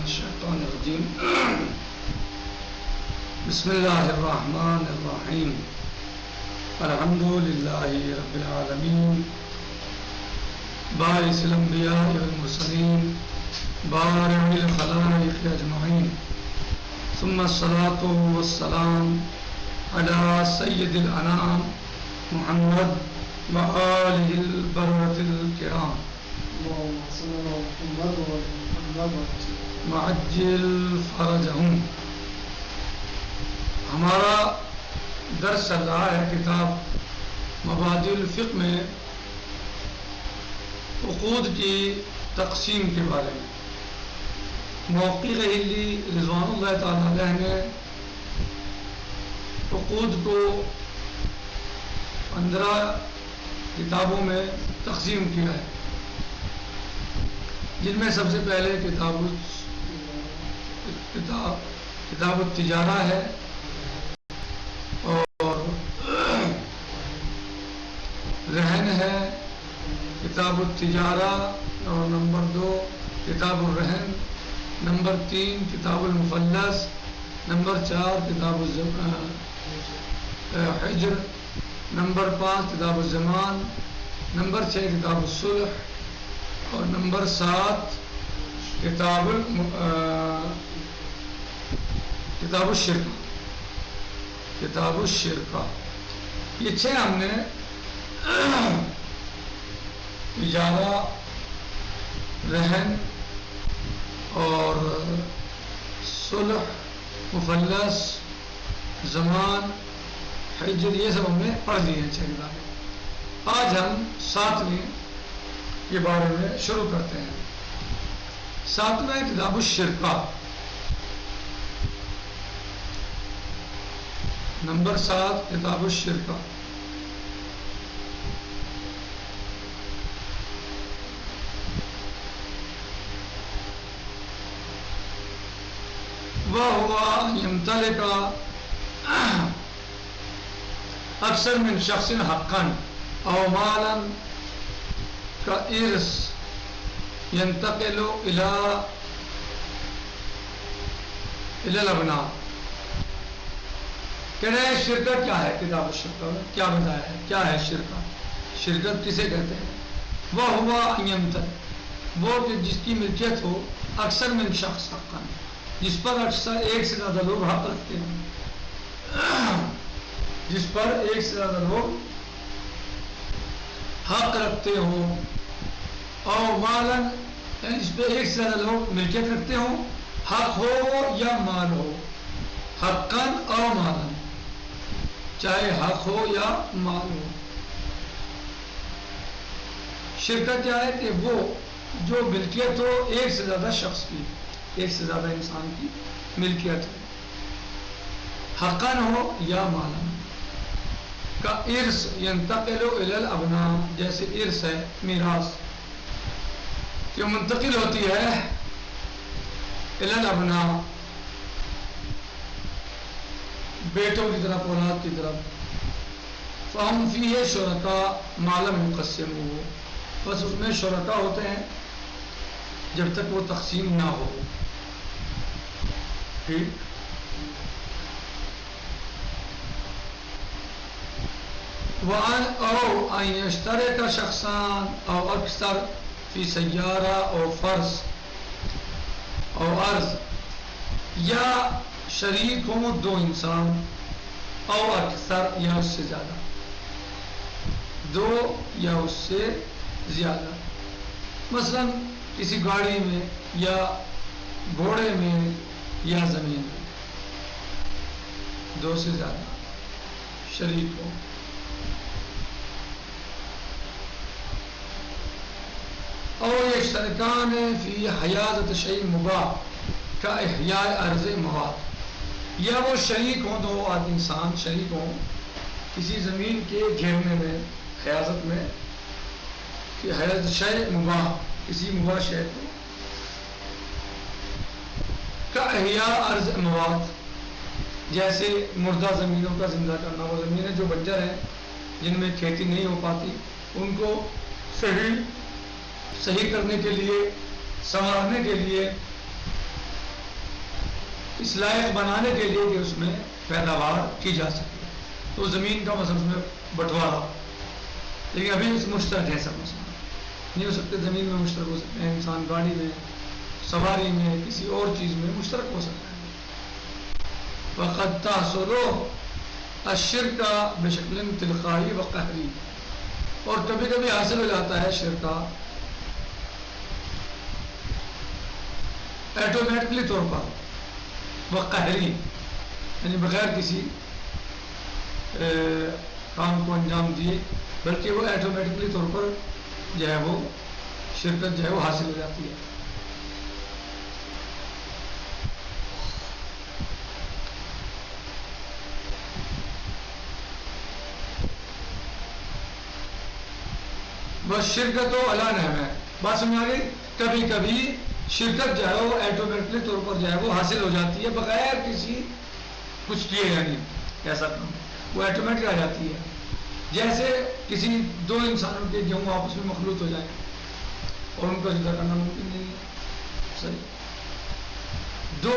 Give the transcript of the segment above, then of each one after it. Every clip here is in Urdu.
الشيطان الرجيم بسم الله الرحمن الرحيم الحمد لله رب العالمين باعث الأنبياء والمرسلين بارئ الخلائق أجمعين ثم الصلاة والسلام على سيد الأنام محمد وآله البررة الكرام اللهم صل على محمد وعلى معجل فرجهم. ہمارا درس چل رہا ہے کتاب مبادئ الفقہ میں عقود کی تقسیم کے بارے میں. موقع غیلی رضوان اللہ تعالیٰ علیہ نے عقود کو 15 کتابوں میں تقسیم کیا ہے، جن میں سب سے پہلے کتاب التجارہ ہے اور رہن ہے. کتاب التجارہ اور نمبر 2 کتاب الرہن، نمبر 3 کتاب المفلس، نمبر 4 کتاب الحجر، نمبر 5 کتاب الزمان، نمبر 6 کتاب الصلح اور نمبر 7 کتاب الشرکہ. کتاب الشرکہ یہ 6 ہم نے اجارہ، رہن اور صلح، مفلس، زمان، حجر، یہ سب ہم نے پڑھ لی ہیں 6 کتابیں. آج ہم 7ویں کے بارے میں شروع کرتے ہیں. 7واں کتاب الشرکہ، نمبر 7 کتاب الشرکہ. وَهُوَ يَمْتَلِكَ اکثر من شخص حقاً او مالاً كإرث ينتقل إلى الأبناء. کہہ رہے ہیں شرکت کیا ہے. کتاب الشرکہ میں کیا بتایا ہے، کیا ہے شرکت. شرکت کسے کہتے ہیں؟ وہ ہوا یمتل، وہ کہ جس کی ملکیت ہو اکثر من شخص حقاً، جس پر اکثر ایک سے زیادہ لوگ حق رکھتے ہیں. جس پر ایک سے زیادہ لوگ حق رکھتے ہوں. او مالن، یعنی جس پہ ایک سے زیادہ لوگ ملکیت رکھتے ہوں، حق ہو یا مال ہو. حقاً او مالن، چاہے حق ہو یا مال ہو. شرکت کیا ہے کہ وہ جو ملکیت ہو ایک سے زیادہ شخص کی، ایک سے زیادہ انسان کی ملکیت ہے، حقاً ہو یا مالن. کا ارث ینتقل الی الابناء، جیسے ارث ہے میراث کہ منتقل ہوتی ہے الی الابناء، بیٹوں کی طرف، اولاد کی طرف. فہم فیہ شرکاء ما لم یقسموا، بس اس میں شرکاء ہوتے ہیں جب تک وہ تقسیم نہ ہو. ٹھیک. او ان یشترک شخصان او اکثر فی سیارہ او فرض او ارض، یا شریک ہوں 2 انسان او اکثر یا اس سے زیادہ، 2 یا اس سے زیادہ. مثلا کسی گاڑی میں یا گھوڑے میں یا زمین میں 2 سے زیادہ شریک ہوں. او یشترکان فی حیازت شیء مباح کا احیاء ارض مواد، یا وہ شریک ہوں 2 انسان شریک ہوں کسی زمین کے گھیرنے میں، حیازت میں، کہ حیازت شیء مباح، کسی مباح شیء کو، کا احیاء ارض مواد، جیسے مردہ زمینوں کا زندہ کرنا. وہ زمینیں جو بنجر ہیں جن میں کھیتی نہیں ہو پاتی، ان کو صحیح کرنے کے لیے، سنوارنے کے لیے اس لائق بنانے کے لیے کہ اس میں پیداوار کی جا سکے، تو زمین کا مثلا اس میں بٹوارا، لیکن ابھی اس مشترک ہے سب مسئلہ نہیں ہو سکتے، زمین میں مشترک ہو سکتے ہیں، انسان گاڑی میں، سواری میں، کسی اور چیز میں مشترک ہو سکتا ہے۔ وقد تحصل الشرک بشکل تلقائی و قہری، اور کبھی کبھی حاصل ہو جاتا ہے شرک ایٹومیٹکلی طور پر، و قہری یعنی بغیر کسی کام کو انجام دیے، بلکہ وہ ایٹومیٹکلی طور پر جو ہے وہ شرکت جو ہے وہ حاصل ہو جاتی ہے۔ بس شرکت و اعلان ہے، بات سمجھ آ گئی؟ کبھی کبھی شرکت جو ہے وہ ایٹومیٹکلی طور پر جو ہے وہ حاصل ہو جاتی ہے بغیر کسی کچھ کیے، یعنی ایسا کام وہ ایٹومیٹک آ جاتی ہے۔ جیسے کسی دو انسانوں کے گیہوں آپس میں مخلوط ہو جائیں اور ان کو جدا کرنا ممکن نہیں ہے، صحیح، دو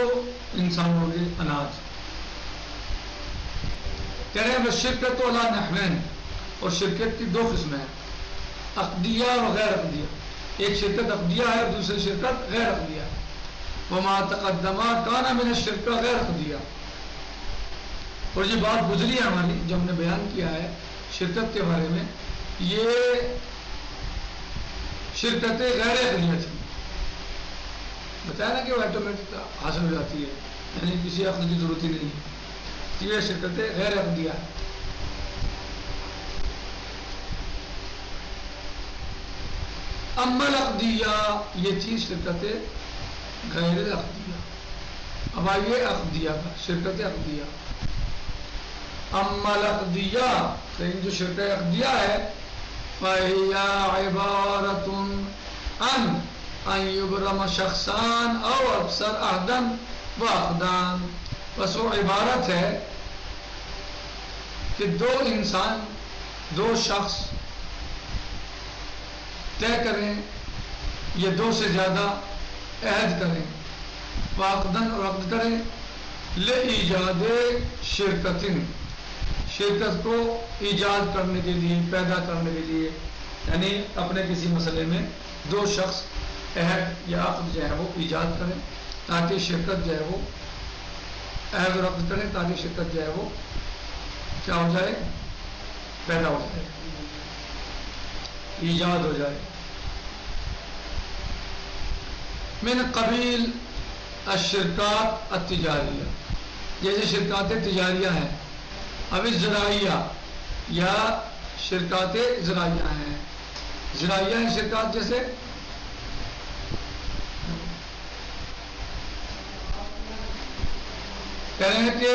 انسانوں کے اناج کہہ رہے ہیں بس شرکت و اعلان نحوین، اور شرکت کی دو قسمیں ہیں، عقدیہ و غیر عقدیہ، ایک شرکت عقدیہ ہے اور دوسری شرکت غیر عقدیہ ہے۔ وما تقدم کان من الشرک غیر عقدیہ، اور یہ بات گزری ہے ہماری جو ہم نے بیان کیا ہے شرکت کے بارے میں، یہ شرکتیں غیر عقدیہ تھیں، بتایا نا کہ وہ ایٹومیٹک حاصل ہو جاتی ہے، یعنی کسی عقد کی ضرورت ہی نہیں ہے، یہ شرکتیں غیر عقدیہ ہیں۔ اما العقدیہ، یہ چیز شرکتیں غیر عقدیہ۔ اب آئیے عقدیہ کا، شرکت عقدیہ۔ اما العقدیہ، لیکن جو شرکت عقدیہ ہے، فَهِيَ عِبَارَةٌ عَنْ أَنْ يُبْرَمَ شَخْصَانِ أَوْ أَكْثَرَ عَهْدًا وَعَقْدًا، بس وہ عبارت ہے کہ دو انسان، دو شخص طے کریں یا دو سے زیادہ عہد کریں، وعقداً اور عقد کریں، لِإِيجَادِ شِرْكَةٍ، شرکت کو ایجاد کرنے کے لیے، پیدا کرنے کے لیے، یعنی اپنے کسی مسئلے میں دو شخص عہد یا عقد جو ہے وہ ایجاد کریں تاکہ شرکت جو ہے وہ عہد اور عقد کریں تاکہ شرکت جو ہے وہ کیا ہو جائے، پیدا ہو جائے، ایجاد ہو جائے۔ من قبیل الشرکات التجاریہ، جیسے شرکات تجاریہ ہیں، اب زراعیہ یا شرکات زراعیہ ہیں، زراعیہ ہیں شرکات جیسے کہہ رہے ہیں کہ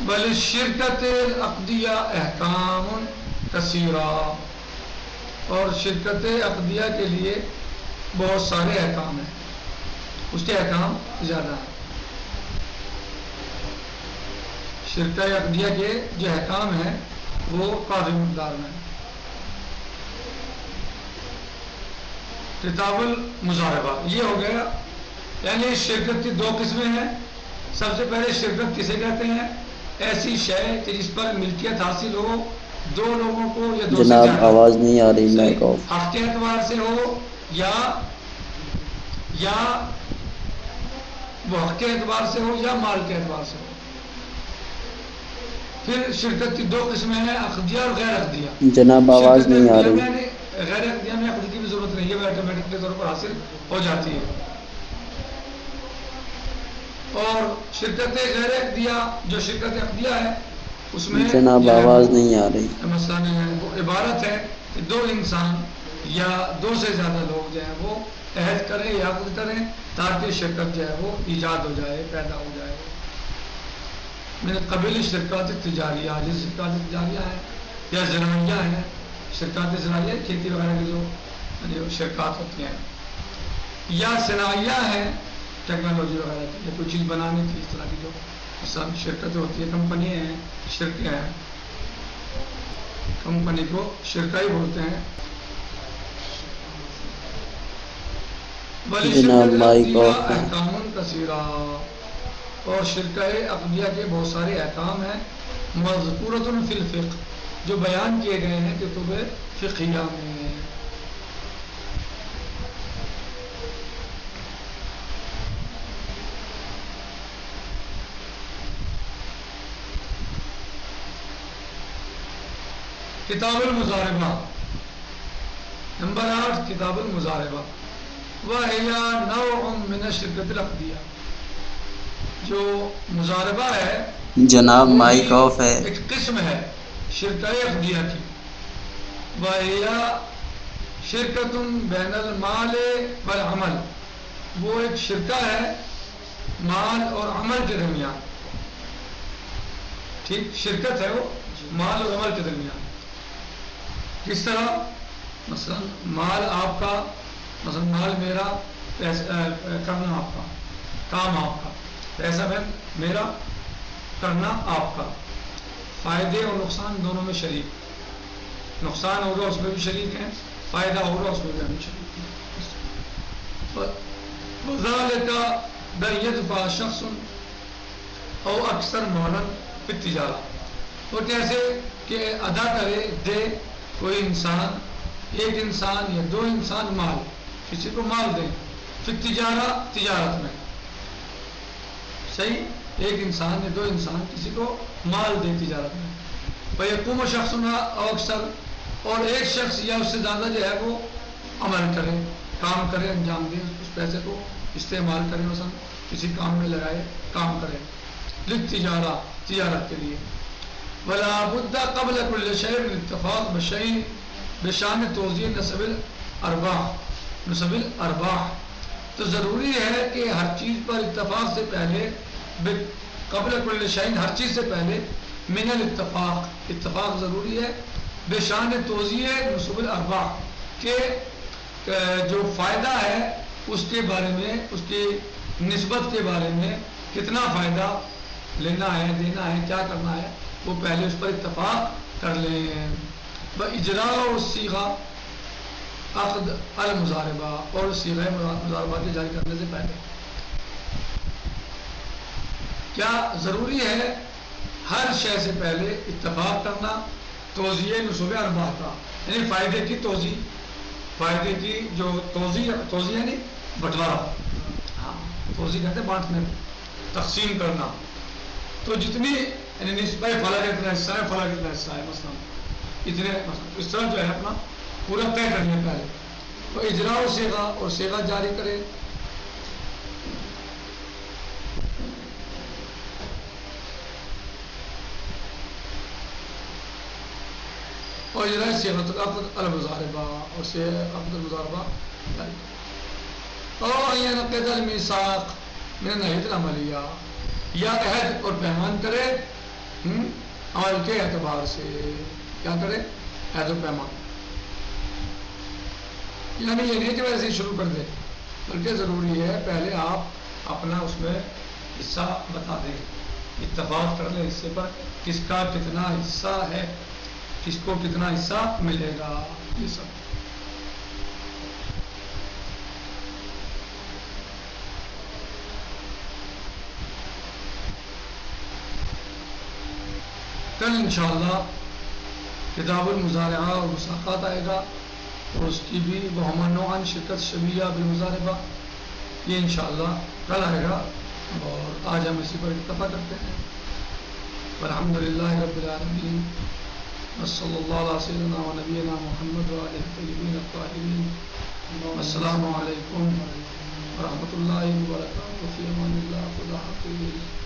بل شرکت عقدیہ احکام کثیرہ، اور شرکت عقدیہ کے لیے بہت سارے احکام ہیں، اس کے احکام زیادہ ہیں۔ شرکت عقدیہ کے جو احکام ہیں وہ کافی مقدار میں ہیں۔ کتاب المضاربہ یہ ہو گیا، یعنی شرکت کی دو قسمیں ہیں۔ سب سے پہلے شرکت کسے کہتے ہیں؟ ایسی شے کہ جس پر ملکیت حاصل ہو دو لوگوں کو یا دو سے زیادہ، جناب آواز نہیں آ رہی، مائک آف۔ حق کے اعتبار سے ہو یا وہ حق کے اعتبار سے ہو یا مال کے اعتبار سے ہو۔ پھر شرکت کی دو قسمیں ہیں، عقدیہ اور غیر عقدیہ۔ جناب آواز نہیں آ رہی۔ غیر عقدیہ میں عقد کی بھی ضرورت نہیں ہے، وہ آٹومیٹکلی طور پر حاصل ہو جاتی ہے۔ اور شرکت غیر عقدیہ، جو شرکت عقدیہ ہے اس میں جناب آواز نہیں آ رہی۔ مثلا وہ عبارت ہے کہ دو انسان یا دو سے زیادہ لوگ جو ہیں وہ عہد کریں یا عقد کریں تاکہ شرکت جو ہے وہ ایجاد ہو جائے، پیدا ہو جائے۔ میں نے قبیل شرکات تجاریہ، جیسے شرکات تجاریہ ہیں یا زراعیہ ہیں، شرکات زراعیہ کھیتی وغیرہ کی جو شرکات ہوتی ہیں، یا صناعیہ ہیں، ٹیکنالوجی وغیرہ کی یا کوئی چیز بنانے کی، اس طرح کی جو شرکتیں ہوتی ہیں، کمپنیاں ہیں، شرکیں ہیں۔ کمپنی کو شرکا ہی بولتے ہیں. جناب مائک آف ہے. احکام کثیرہ، اور شرکہ عقدیہ کے بہت سارے احکام ہیں مذکورۃ فی الفقہ جو بیان کیے گئے ہیں کتب فقہیہ میں. کتاب المضاربہ نمبر 8 کتاب المضاربہ وَهِيَ نَوْعٌ مِّنَ الشِّرْكَةِ الْعَقْدِيَّةِ جو مضاربہ ہے جناب وہ مائک بھی آف ہے. ایک قسم ہے شرکہ عقدیہ کی. وَهِيَ شِرْكَةٌ بَيْنَ الْمَالِ وَالْعَمَلِ وہ ایک شرکہ ہے مال اور عمل کے درمیان. ٹھیک، شرکت ہے وہ مال اور عمل کے درمیان. کس طرح؟ مثلا مال آپ کا، مثلا مال میرا، کرنا آپ کا، کام آپ کا، پیسہ میرا، کرنا آپ کا. فائدے اور نقصان دونوں میں شریک. نقصان ہوگا اس میں بھی شریک ہیں، فائدہ ہوگا اس میں بھی ہم شریک ہیں. وَذَلِكَ بَنْ يَدْفَعَ شَخْصٌ او اکثر مولاً فی التجارہ وہ کیسے کہ ادا کرے، دے کوئی انسان، ایک انسان یا دو انسان مال، کسی کو مال دیں فی التجارہ تجارت میں. صحیح، ایک انسان یا دو انسان کسی کو مال دے تجارت میں. وَيَقُومُ شَخْصٌ او اکثر اور ایک شخص یا اس سے زیادہ جو ہے وہ عمل کرے، کام کرے، انجام دے، اس پیسے کو استعمال کرے، مثلا کسی کام میں لگائے، کام کرے للتجارہ تجارت کے لیے. وَلَا بُدَّ قَبْلَ كُلِّ شَيْءٍ الاتفاق بشیء بشان توزیع نصب الارباح تو ضروری ہے کہ ہر چیز پر اتفاق سے پہلے، قبل كل شيء ہر چیز سے پہلے، من الاتفاق اتفاق ضروری ہے، بشان توزیع نصب الارباح کہ جو فائدہ ہے اس کے بارے میں، اس کی نسبت کے بارے میں، کتنا فائدہ لینا ہے، دینا ہے، کیا کرنا ہے، وہ پہلے اس پر اتفاق کر لیں. اجراء الصیغہ عقد المضاربہ اور صیغہ مضاربہ کے جاری کرنے سے پہلے کیا ضروری ہے؟ ہر شے سے پہلے اتفاق کرنا توزیع نصوب ارباح کا، یعنی فائدے کی توزیع، فائدے کی جو توزیع یعنی بٹوارا، ہاں توزیع کہتے ہیں بانٹنے، تقسیم کرنا. تو جتنی یعنی نسبہ فلاں کا اتنا حصہ ہے، فلاں کا اتنا حصہ ہے، مثلا اتنے، مثلا اس طرح جو ہے اپنا پورا طے کر لیں پہلے. تو اجراء و صیغہ اور صیغہ جاری کرے. اور اجراء صیغۃ العقد المضاربہ اور عقد المضاربہ جاری کرے. اور ینعقد المیثاق من الناحیۃ العملیہ یا عہد اور پیمان کرے عمل کے اعتبار سے. کیا کرے؟ عہد و پیمان. یعنی یہ نہیں کہ ویسے ہی شروع کر دے، بلکہ ضروری ہے پہلے آپ اپنا اس میں حصہ بتا دیں، اتفاق کر لیں حصے پر، کس کا کتنا حصہ ہے، کس کو کتنا حصہ ملے گا. یہ سب کل انشاءاللہ کتاب المضارعہ اور مساقات آئے گا، اور اس کی بھی وہما نوعاً شرکت شبیہ بالمضاربہ، یہ انشاءاللہ کل آئے گا. اور آج ہم اسی پر اتفاق کرتے ہیں. والحمدللہ رب العالمین، وصلی اللہ علیہ سیدنا و نبینا محمد و آلہ الطیبین الطاہرین. السلام علیکم ورحمۃ اللہ وبرکاتہ. فی امان اللہ. خدا حافظ.